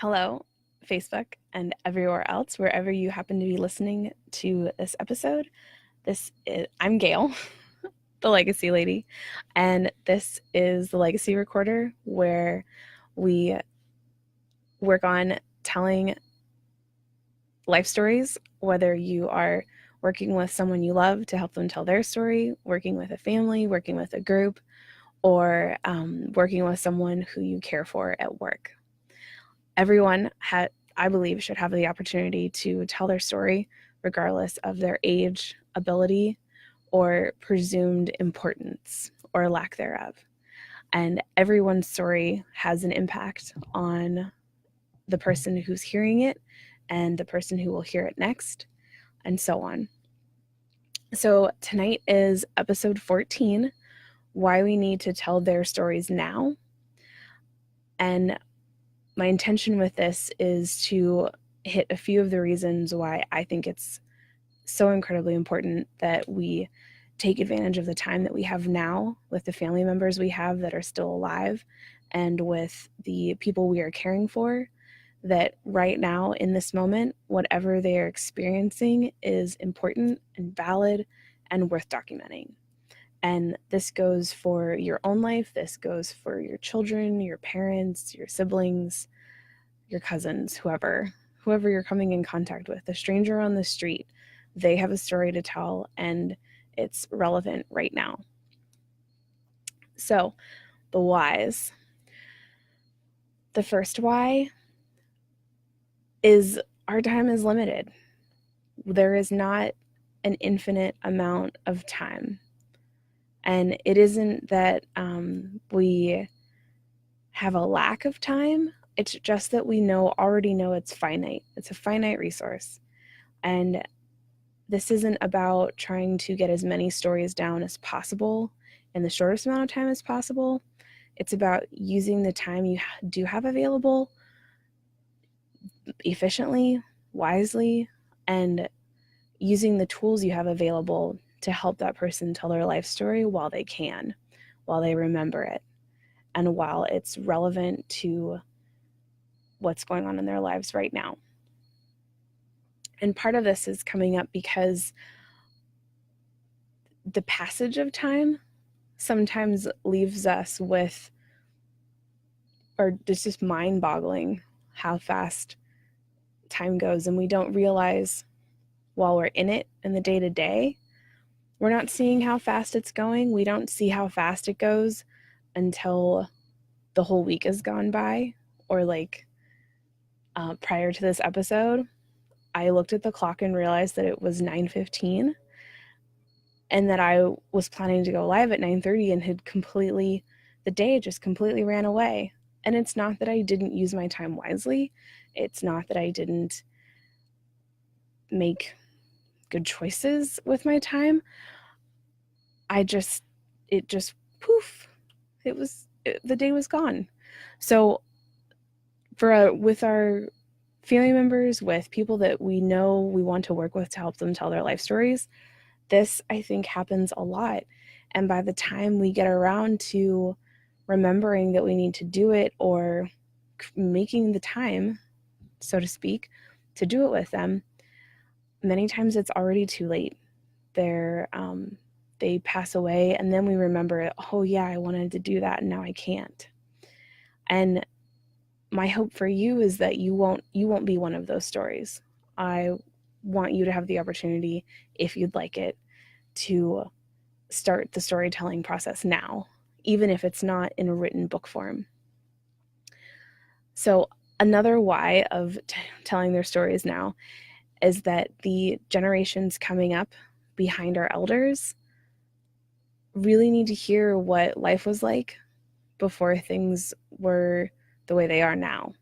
Hello, Facebook, and everywhere else, wherever you happen to be listening to this episode. I'm Gail, the Legacy Lady, and this is the Legacy Recorder, where we work on telling life stories, whether you are working with someone you love to help them tell their story, working with a family, working with a group, or working with someone who you care for at work. Everyone, I believe, should have the opportunity to tell their story, regardless of their age, ability, or presumed importance or lack thereof. And everyone's story has an impact on the person who's hearing it and the person who will hear it next, and so on. So tonight is episode 14, Why We Need to Tell Their Stories Now. And my intention with this is to hit a few of the reasons why I think it's so incredibly important that we take advantage of the time that we have now with the family members we have that are still alive and with the people we are caring for, that right now in this moment, whatever they are experiencing is important and valid and worth documenting. And this goes for your own life, this goes for your children, your parents, your siblings, your cousins, whoever you're coming in contact with, a stranger on the street. They have a story to tell and it's relevant right now. So, the whys. The first why is our time is limited. There is not an infinite amount of time. And it isn't that we have a lack of time. It's just that we already know it's finite. It's a finite resource. And this isn't about trying to get as many stories down as possible in the shortest amount of time as possible. It's about using the time you do have available efficiently, wisely, and using the tools you have available to help that person tell their life story while they can, while they remember it, and while it's relevant to what's going on in their lives right now. And part of this is coming up because the passage of time sometimes leaves us with, or it's just mind-boggling how fast time goes, and we don't realize while we're in it in the day-to-day, we're not seeing how fast it's going. We don't see how fast it goes until the whole week has gone by, or prior to this episode, I looked at the clock and realized that it was 9:15 and that I was planning to go live at 9:30 and the day just completely ran away. And it's not that I didn't use my time wisely. It's not that I didn't make good choices with my time. It just poof, the day was gone. So with our family members, with people that we know we want to work with to help them tell their life stories, this, I think, happens a lot. And by the time we get around to remembering that we need to do it, or making the time, so to speak, to do it with them, many times it's already too late. They pass away, and then we remember, oh yeah, I wanted to do that and now I can't. And my hope for you is that you won't be one of those stories. I want you to have the opportunity, if you'd like it, to start the storytelling process now, even if it's not in a written book form. So another why of telling their stories now is that the generations coming up behind our elders really need to hear what life was like before things were the way they are now.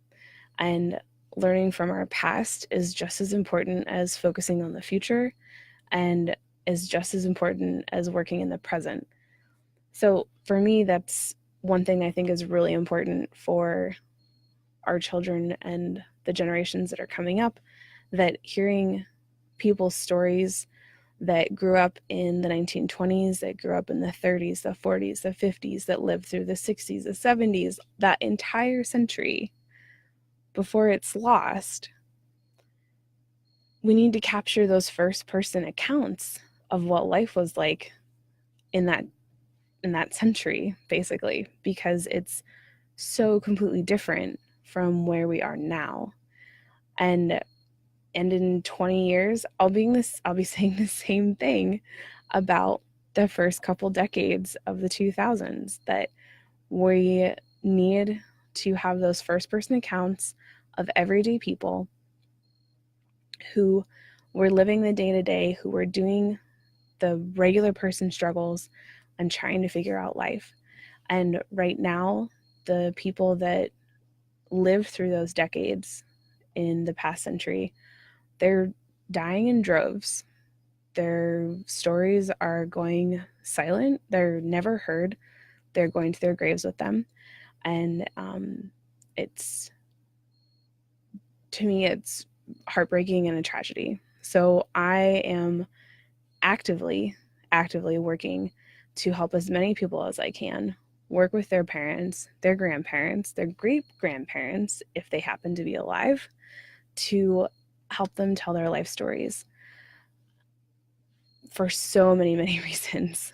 And learning from our past is just as important as focusing on the future, and is just as important as working in the present. So for me, that's one thing I think is really important for our children and the generations that are coming up, that hearing people's stories that grew up in the 1920s, that grew up in the 30s, the 40s, the 50s, that lived through the 60s, the 70s, that entire century, before it's lost, we need to capture those first person accounts of what life was like in that century, basically, because it's so completely different from where we are now. And in 20 years, I'll be saying the same thing about the first couple decades of the 2000s, that we need to have those first person accounts of everyday people who were living the day to day, who were doing the regular person struggles and trying to figure out life. And right now, the people that lived through those decades in the past century, they're dying in droves. Their stories are going silent. They're never heard. They're going to their graves with them. And it's, to me, it's heartbreaking and a tragedy. So I am actively working to help as many people as I can work with their parents, their grandparents, their great grandparents, if they happen to be alive, to help them tell their life stories for so many reasons.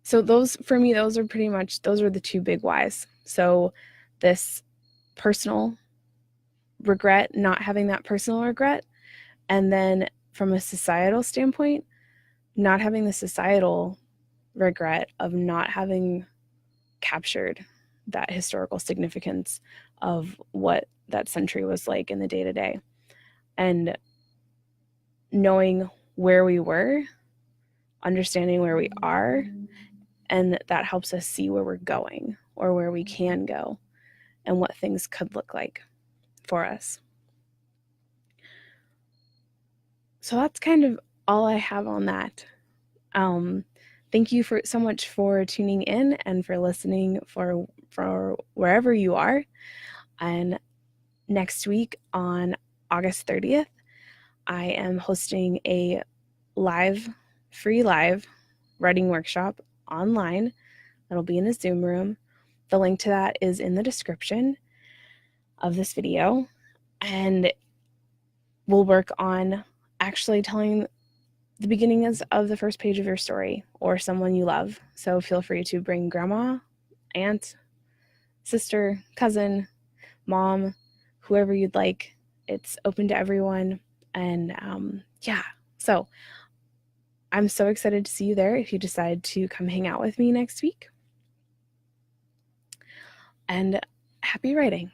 So those, for me, those are the two big whys. So this personal regret, not having that personal regret, and then from a societal standpoint, not having the societal regret of not having captured that historical significance of what that century was like in the day to day, and knowing where we were, understanding where we are, and that helps us see where we're going or where we can go and what things could look like for us. So that's kind of all I have on that. Thank you so much for tuning in and for listening, for wherever you are. And next week on August 30th, I am hosting a free live writing workshop online. That'll be in a Zoom room. The link to that is in the description of this video. And we'll work on actually telling the beginnings of the first page of your story or someone you love. So feel free to bring grandma, aunt, sister, cousin, mom, whoever you'd like. It's open to everyone. And so I'm so excited to see you there if you decide to come hang out with me next week. And happy writing.